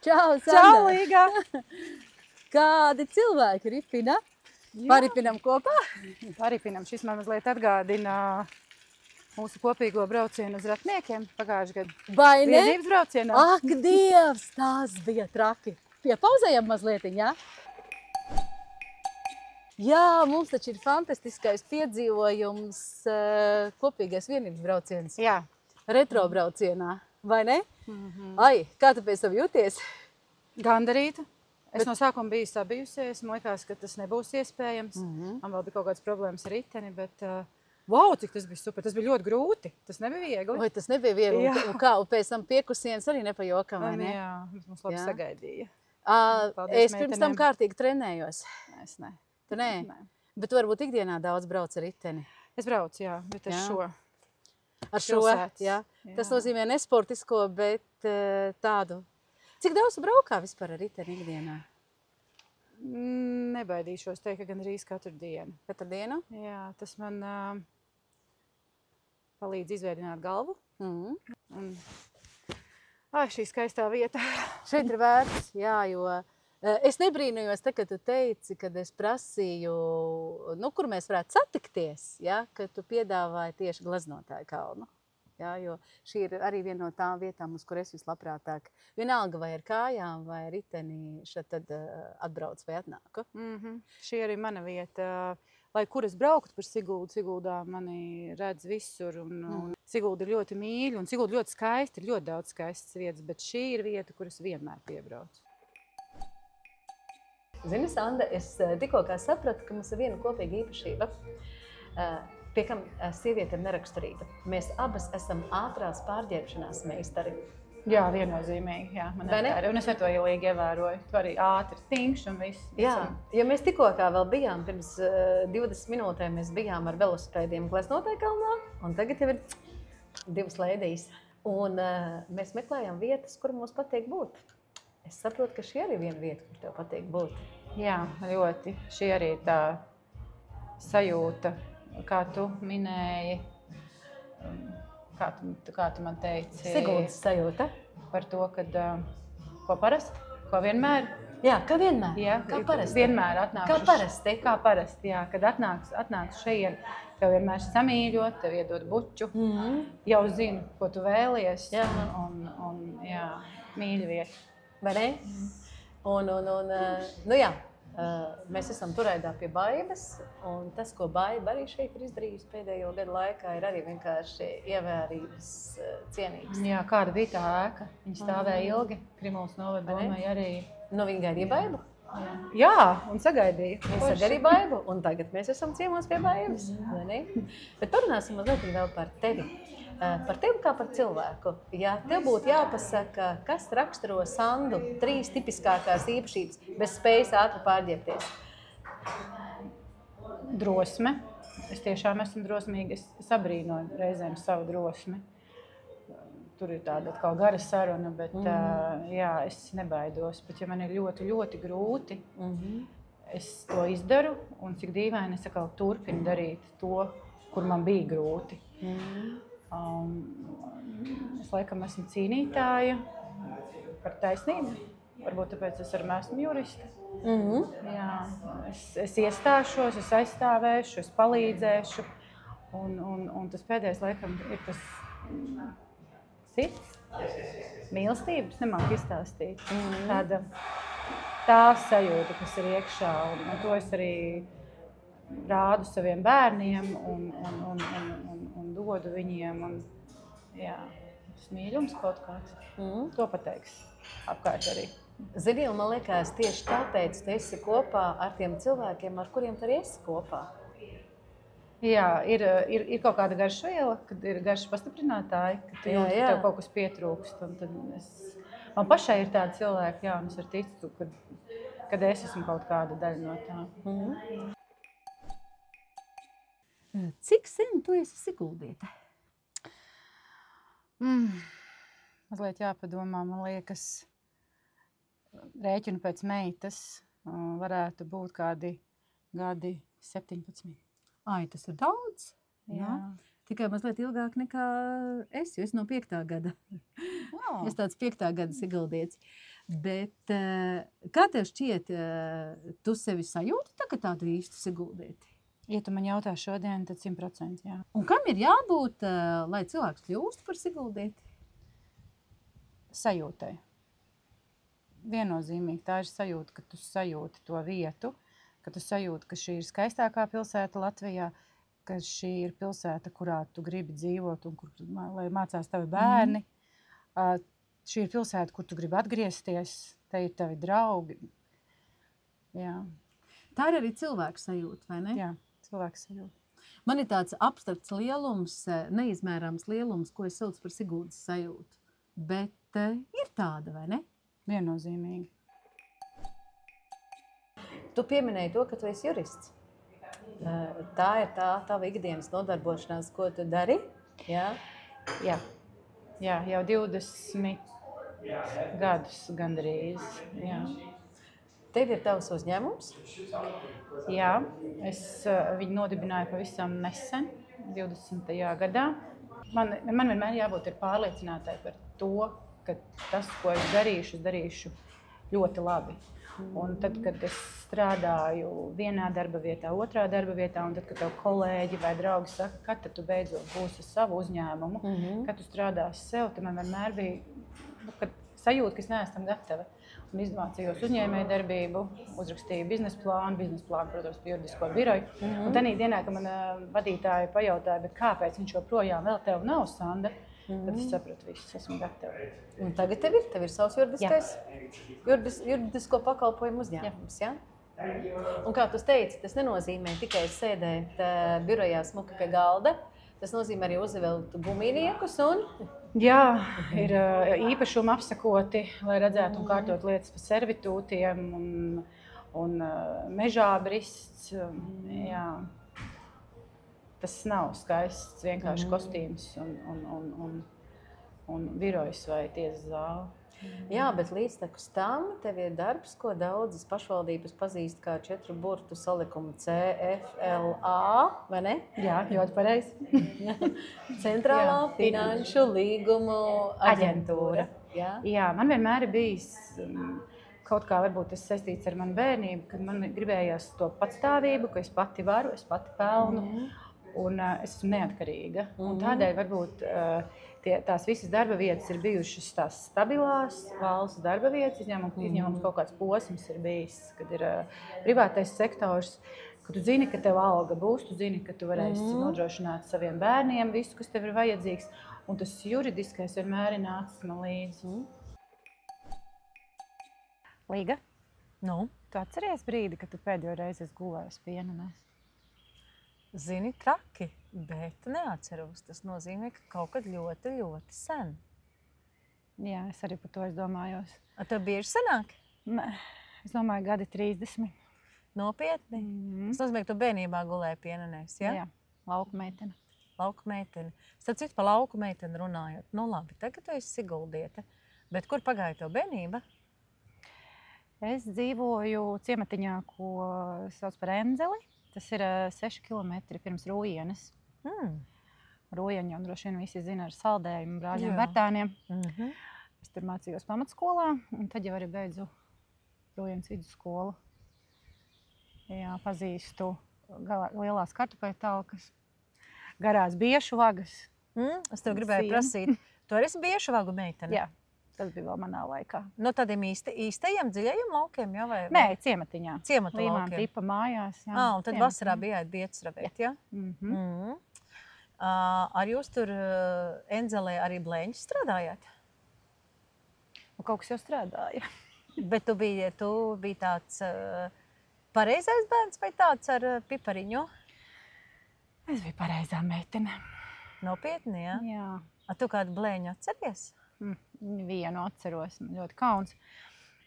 Čau, Sandra! Čau, Līga! Kādi cilvēki ripina? Paripinam kopā? Paripinam. Šis man mazliet atgādina mūsu kopīgo braucienu uz Ratniekiem pagājušajā gadā. Vai ne? Vienības braucienā. Ak, Dievs, tās bija traki. Piepauzējam mazlietiņ, jā? Jā, mums taču ir fantastiskais piedzīvojums kopīgais vienības brauciens. Jā. Retro braucienā, vai ne? Ai, kā tu pēc tam jūties? Gandarīta. Es no sākuma biju sabijusies. Man likās, ka tas nebūs iespējams. Man vēl bija kaut kādas problēmas ar riteni, bet wow, cik tas bija super. Tas bija ļoti grūti. Tas nebija viegli. Vai tas nebija viegli? Jā. Un kā, un pēc tam piekusiens arī nepajokam, vai ne? Jā, mums labi sagaidīja. Es pirms tam kārtīgi trenējos. Es ne. Tu nē? Bet tu varbūt ikdienā daudz brauc ar riteni. Es braucu, jā, bet ar šo. Ar šo, jā. Tas nozīmē nesportisko, bet tādu. Cik daudz tu braukā vispār ar riteni ikdienā? Nebaidīšos teikt, ka gandrīz katru dienu. Katru dienu? Jā, tas man palīdz izveidināt galvu. Ai, šī skaistā vieta. Šeit ir vērts, jā, jo es nebrīnījos, te, kad tu teici, kad es prasīju, nu, kur mēs varētu satikties, ja, kad tu piedāvāji tieši Gleznotāju kalnu. Ja, jo šī ir arī viena no tām vietām, uz kur es vislabprātāk. Vienalga vai ar kājām, vai ar riteni šeit tad atbrauc vai atnāku. Šī arī mana vieta. Lai kur es brauktu par Siguldu, Siguldā mani redz visur. Sigulda ir ļoti mīļa un Sigulda ļoti skaista, ir ļoti daudz skaistas vietas, bet šī ir vieta, kur es vienmēr piebraucu. Zini, Sanda, es tikko kā sapratu, ka mums ir viena kopīga īpašība, pie kam sieviete ir neraksturīga. Mēs abas esam ātrās pārģērbšanās meistari. Jā, viennozīmīgi. Jā, man ir. Un es ar to ilgi ievēroju. Tu arī ātri tingš un viss. Jā, jo mēs tikko kā vēl bijām, pirms 20 minūtēm mēs bijām ar velosipēdiem Gleznotāju kalnā, un tagad jau ir 2 lēdijas. Un mēs meklējām vietas, kur mums patīk būt. Es saprotu, ka šī arī viena vieta, kur tev patīk būt. Jā, ļoti. Šī arī ir tā sajūta, kā tu minēji, kā tu man teici. Siguldas sajūta. Par to, kad ko parasti, ko vienmēr. Jā, kā vienmēr. Jā, kā parasti. Vienmēr atnākšu. Kā parasti. Kā parasti, jā. Kad atnāks šeit, tev vienmēr samīļot, tev iedod buču. Jau zinu, ko tu vēlies. Jā. Un jā, mīļa vieta. Vai ne? Nu jā, mēs esam Turaidā pie Baibas, un tas, ko Baiba arī šeit ir izdarījusi pēdējo gadu laikā, ir arī vienkārši ievērības cienīgs. Jā, kāda bija tā ēka? Viņa stāvēja ilgi, Krimulas novada domai arī. Nu, viņa gaidīja Baibu? Jā, un sagaidīja. Viņa sagaidīja Baibu, un tagad mēs esam ciemos pie Baibas. Bet parunāsim mazliet vēl par tevi. Par tevi kā par cilvēku. Ja tev būtu jāpasaka, kas raksturo Sandu 3 tipiskākās īpašības bez spējas ātri pārģērbties? Drosme. Es tiešām esmu drosmīga. Es abrīnoju reizēm savu drosmi. Tur ir tāda atkal gara saruna, bet jā, es nebaidos. Bet ja man ir ļoti, ļoti grūti, es to izdaru, un cik dīvaini es atkal turpinu darīt to, kur man bija grūti. Es laikam esmu cīnītāja par taisnību. Varbūt tāpēc es arī esmu jurista. Jā, es iestāšos, es aizstāvēšu, es palīdzēšu. Un tas pēdējais laikam ir tas sirds, mīlestības, nemāku izstāstīt. Tā sajūta, kas ir iekšā, un to es arī rādu saviem bērniem un dodu viņiem. Jā, tas mīļums kaut kāds. To pateiks apkārt arī. Zini, un man liekas, tieši tāpēc tu esi kopā ar tiem cilvēkiem, ar kuriem tu arī esi kopā. Jā, ir kaut kāda garšviela, kad ir garša pastiprinātāji, kad tu jūti, ka tev kaut kas pietrūkst. Un tad man pašai ir tādi cilvēki, jā, un es varu ticu, kad es esmu kaut kāda daļa no tā. Cik sen tu esi Siguldiete? Mazliet jāpadomā, man liekas, rēķinu pēc meitas varētu būt kādi gadi 17. Ai, tas ir daudz? Jā. Tikai mazliet ilgāk nekā es, jo es no 5. gada. Es tāds 5. gada Siguldietis. Bet kā tev šķiet, tu sevi sajūti tagad tādu īstu Siguldīti? Ja tu man jautā šodien, tad 100%, jā. Un kam ir jābūt, lai cilvēks kļūst par Siguldīti? Sajūtai. Viennozīmīgi tā ir sajūta, ka tu sajūti to vietu, ka tu sajūti, ka šī ir skaistākā pilsēta Latvijā, ka šī ir pilsēta, kurā tu gribi dzīvot un kur, lai mācās tavi bērni. Šī ir pilsēta, kur tu gribi atgriezties, te ir tavi draugi. Jā. Tā ir arī cilvēka sajūta, vai ne? Jā, cilvēka sajūta. Man ir tāds abstrakts lielums, neizmērāms lielums, ko es saucu par Siguldas sajūtu. Bet ir tāda, vai ne? Viennozīmīgi. Tu pieminēji to, ka tu esi jurists. Tā ir tā tava ikdienas nodarbošanās, ko tu dari? Jā. Jā. Jā, jau 20 gadus gandrīz. Jā. Tev ir tavs uzņēmums? Jā, es viņu nodibināju pavisam nesen, 20. gadā. Man vienmēr jābūt pārliecinātai par to, ka tas, ko es darīšu ļoti labi. Un tad, kad es strādāju vienā darba vietā, otrā darba vietā, un tad, kad tev kolēģi vai draugi saka, kad tad tu beidzot būsi savu uzņēmumu, kad tu strādāsi sev, tad man vienmēr bija sajūta, ka es neesmu tam gatava. Un izmācījos uzņēmēju darbību, uzrakstīju biznesa plānu, protams, pie juridisko biroju. Un tajā dienā, kad man vadītāji pajautāja, bet kāpēc viņš joprojām vēl tev nav, Sanda, tad es sapratu, viss esmu gatava. Un tagad tev ir savs juridisko pakalpojumu uzņēmums, jā? Un kā tu teici, tas nenozīmē tikai sēdēt birojā smuki pie galda. Tas nozīmē arī uzvilkt gumijniekus un... Jā, ir īpašumi apsakoti, lai redzētu un kārtot lietas pa servitūtiem un mežā brists. Jā. Tas nav skaists, vienkārši kostīms un birojs vai tiesas zāle. Jā, bet līdztekus tam tev ir darbs, ko daudzas pašvaldības pazīst kā 4 burtu salikumu CFLA, vai ne? Jā, ļoti pareizi. Centrālā finanšu līgumu aģentūra. Jā, man vienmēr ir bijis kaut kā, varbūt tas saistīts ar manu bērnību, kad man gribējās to patstāvību, ka es pati varu, es pati pelnu. Un es esmu neatkarīga. Un tādēļ varbūt tās visas darba vietas ir bijušas tās stabilās valsts darba vietas, izņemams kaut kāds posms ir bijis, kad ir privātais sektors, ka tu zini, ka tev alga būs, tu zini, ka tu varēsi nodrošināt saviem bērniem visu, kas tev ir vajadzīgs. Un tas juridiskais vienmēr ir nācis man līdzi. Līga, tu atceries brīdi, kad tu pēdējo reizi esi gulējis pienamēs? Zini, traki, bet neatceros. Tas nozīmē, ka kaut kad ļoti, ļoti sen. Jā, es arī par to domājos. Tev bieži sanāk? Nē, es domāju, gadi 30. Nopietni? Tas nozīmē, ka tu bērnībā gulēji pienamēs, jā? Jā, lauku meitene. Lauku meitene. Starp citu, par lauku meiteni runājot. Nu labi, tagad tu esi Siguldiete. Bet kur pagāja tev bērnība? Es dzīvoju ciematiņā, ko sauc par Enzeli. Tas ir 6 kilometri pirms Rūjienes. Rūjeņi jau droši vien visi zina ar saldējumu brāļiem Bertāniem. Es tur mācījos pamatskolā, un tad jau arī beidzu Rūjenes vidusskolu. Jā, pazīstu lielās kartupeļu talkas, garās biešu vagas. Es tev gribēju prasīt, tu arī esi biešu vagu meitene? Jā. Tas bija vēl manā laikā. No tādiem īstajiem dziļajiem laukiem, jā? Vai? Nē, ciematiņā. Ciemata Līmām laukiem. tipa mājās, jā. Un tad vasarā bijāt Biecravēt, jā? Ar jūs tur Enzelē arī blēņus strādājāt? Kaut kas jau strādāja. Bet tu biji tāds pareizais bērns vai tāds ar pipariņu? Es biju pareizā meitene. Nopietni, jā? Jā. Tu kādu blēņu atceries? Vienu atceros, man ļoti kauns.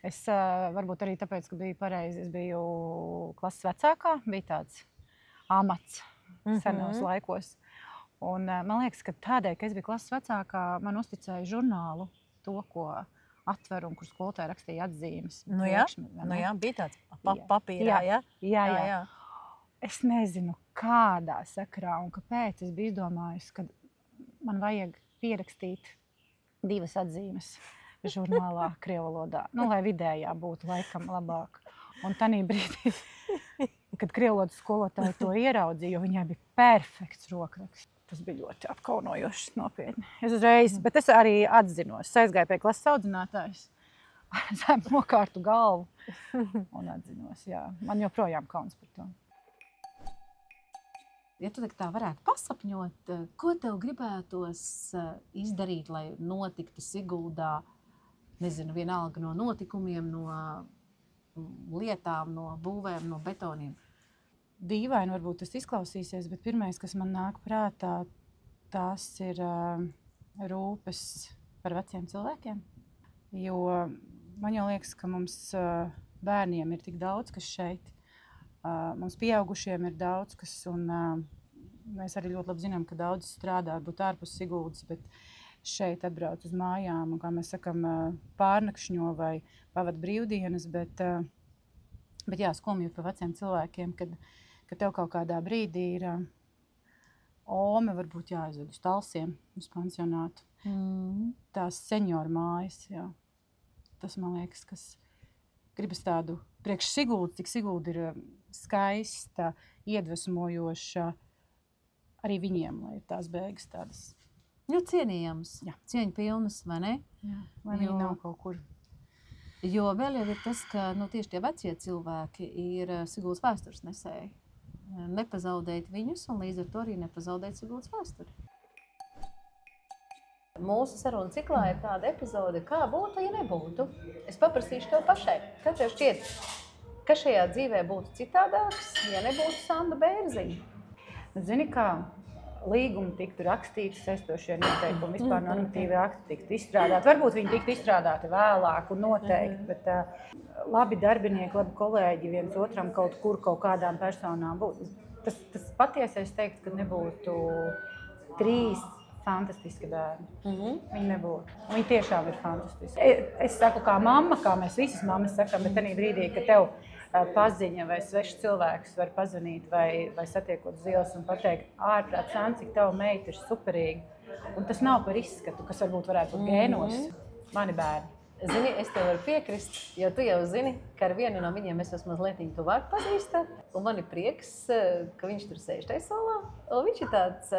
Es varbūt arī tāpēc, ka biju pareizi, es biju klases vecākā, bija tāds amats senos laikos. Un man liekas, ka tādēļ, ka es biju klases vecākā, man uzticēja žurnālu, to, ko atver un kur skolotāji rakstīja atzīmes. Nu jā, bija tāds papīrā, jā? Jā. Es nezinu, kādā sakrā un kāpēc es biju izdomājusi, ka man vajag pierakstīt 2 atzīmes. žurnālā krievu valodā. Nu, lai vidējā būtu laikam labāk. Un tanī brīdī, kad krievu valodas skolotāji to ieraudzīja, jo viņai bija perfekts rokraksts. Tas bija ļoti apkaunojošs, nopietni. Bet es arī atzinos. Es aizgāju pie klases audzinātājas ar zemu nokārtu galvu un atzinos, jā. Man joprojām kauns par to. Ja tu tā varētu pasapņot, ko tev gribētos izdarīt, lai notiktu Siguldā, nezinu, vienalga no notikumiem, no lietām, no būvēm, no betoniem? Dīvaini varbūt tas izklausīsies, bet pirmais, kas man nāk prātā, tās ir rūpes par veciem cilvēkiem. Jo man jau liekas, ka mums bērniem ir tik daudz, kas šeit. Mums pieaugušiem ir daudz, kas, un mēs arī ļoti labi zinām, ka daudz strādā, būt ārpus Siguldas, bet šeit atbrauc uz mājām, un, kā mēs sakam, pārnakšņo vai pavad brīvdienas, bet jā, skumji par veciem cilvēkiem, kad tev kaut kādā brīdī ir ome, varbūt jāaizved uz Talsiem, uz pansionātu. Tās senioru mājas, jā. Tas, man liekas, kas gribas tādu priekš Siguldas, cik Sigulda ir skaista, iedvesmojoša arī viņiem, lai ir tās beigas tādas. Jo cienījams, cieņa pilnas, vai ne? Jā, vai viņi nav kaut kur. Jo vēl jau ir tas, ka tieši tie vecie cilvēki ir Siguldas vēstures nesēji. Nepazaudēt viņus un līdz ar to arī nepazaudēt Siguldas vēsturi. Mūsu sarunu ciklā ir tāda epizode, kā būtu, ja nebūtu. Es paprasīšu tev pašai, kā tev šķiet, ka šajā dzīvē būtu citādāks, ja nebūtu Sanda Bērziņa? Zini kā, līgumi tiktu rakstīti, saistošie noteikumi, vispār normatīvi akti tiktu izstrādāti. Varbūt viņi tiktu izstrādāti vēlāk un noteikti, bet labi darbinieki, labi kolēģi viens otram kaut kur, kaut kādām personām būtu. Tas patiesais teikt, ka nebūtu 3 fantastiski bērni. Viņi nebūtu. Viņi tiešām ir fantastiski. Es saku kā mamma, kā mēs visas mammas sakam, bet tenī brīdī, ka tev paziņa vai svešs cilvēks var pazvanīt vai satiekot uz ielas un pateikt, ārprāt, Sand, cik tava meita ir superīga. Un tas nav par izskatu, kas varbūt varētu būt gēnos. Mani bērni. Zini, es tev varu piekrist, jo tu jau zini, ka ar vienu no viņiem es esmu mazliet tuvāk pazīsta. Un man ir prieks, ka viņš tur sēž tajā salā. Un viņš ir tāds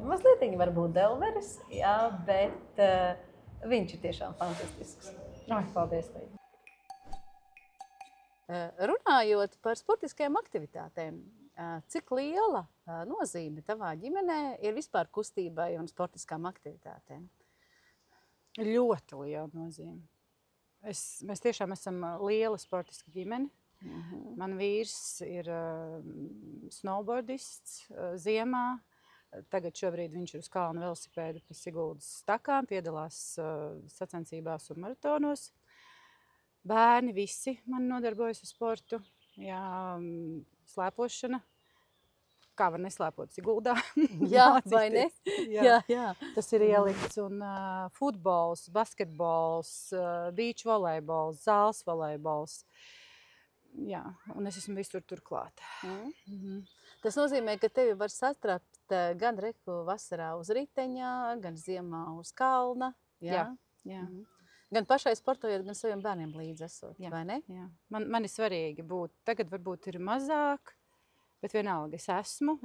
mazliet varbūt delveris, jā, bet viņš ir tiešām fantastisks. Paldies, Līja. Runājot par sportiskajām aktivitātēm, cik liela nozīme tavā ģimenē ir vispār kustībai un sportiskām aktivitātēm? Ļoti liela nozīme. Mēs tiešām esam liela sportiska ģimene. Man vīrs ir snowboardists ziemā. Tagad šobrīd viņš ir uz kalnu velosipēdu pa Siguldas takām, piedalās sacensībās un maratonos. Bērni visi man nodarbojas ar sportu. Jā, slēpošana. Kā var neslēpot Siguldā? Jā, vai ne? Jā. Tas ir ielikts. Un futbols, basketbols, beach volejbols, zāles volejbols. Jā, un es esmu visur turklāt. Tas nozīmē, ka tevi var satrapt gan vasarā uz riteņā, gan ziemā uz kalna. Jā. Gan pašai sportojot, gan saviem bērniem līdzi esot, vai ne? Jā. Man ir svarīgi būt. Tagad varbūt ir mazāk, bet vienalga es esmu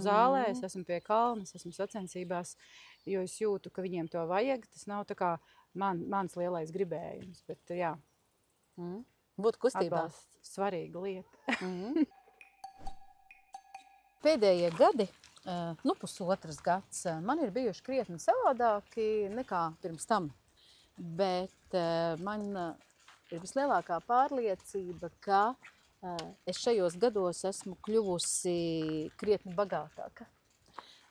zālē, es esmu pie kalna, es esmu sacensībās, jo es jūtu, ka viņiem to vajag. Tas nav tā kā mans lielais gribējums, bet jā. Būt kustībās. Atbalsts, svarīga lieta. Pēdējie gadi, pusotras gads, man ir bijuši krietni savādāki nekā pirms tam. Bet man ir vislielākā pārliecība, ka es šajos gados esmu kļuvusi krietni bagātāka.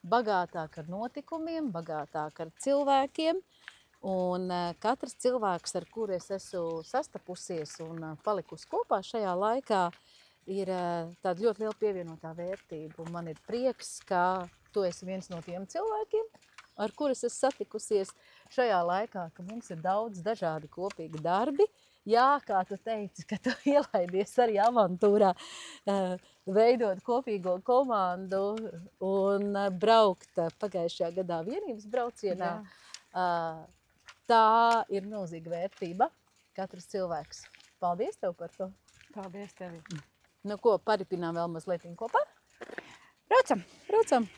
Bagātāka ar notikumiem, bagātāka ar cilvēkiem. Un katrs cilvēks, ar kuru es esmu sastapusies un palikusi kopā šajā laikā, ir tāda ļoti liela pievienotā vērtība. Un man ir prieks, ka tu esi viens no tiem cilvēkiem, ar kuras es satikusies šajā laikā, ka mums ir daudz dažādi kopīgi darbi. Jā, kā tu teici, ka tu ielaidies arī avantūrā veidot kopīgo komandu un braukt pagājušajā gadā vienības braucienā. tā ir milzīga vērtība. Katrs cilvēks. Paldies tev par to. Paldies tev. Nu ko, paripinām vēl mazliet kopā? Braucam. Braucam.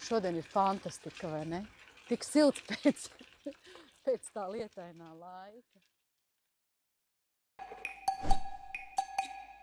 Šodien ir fantastika, vai ne? Tik silts pēc tā lietainā laika.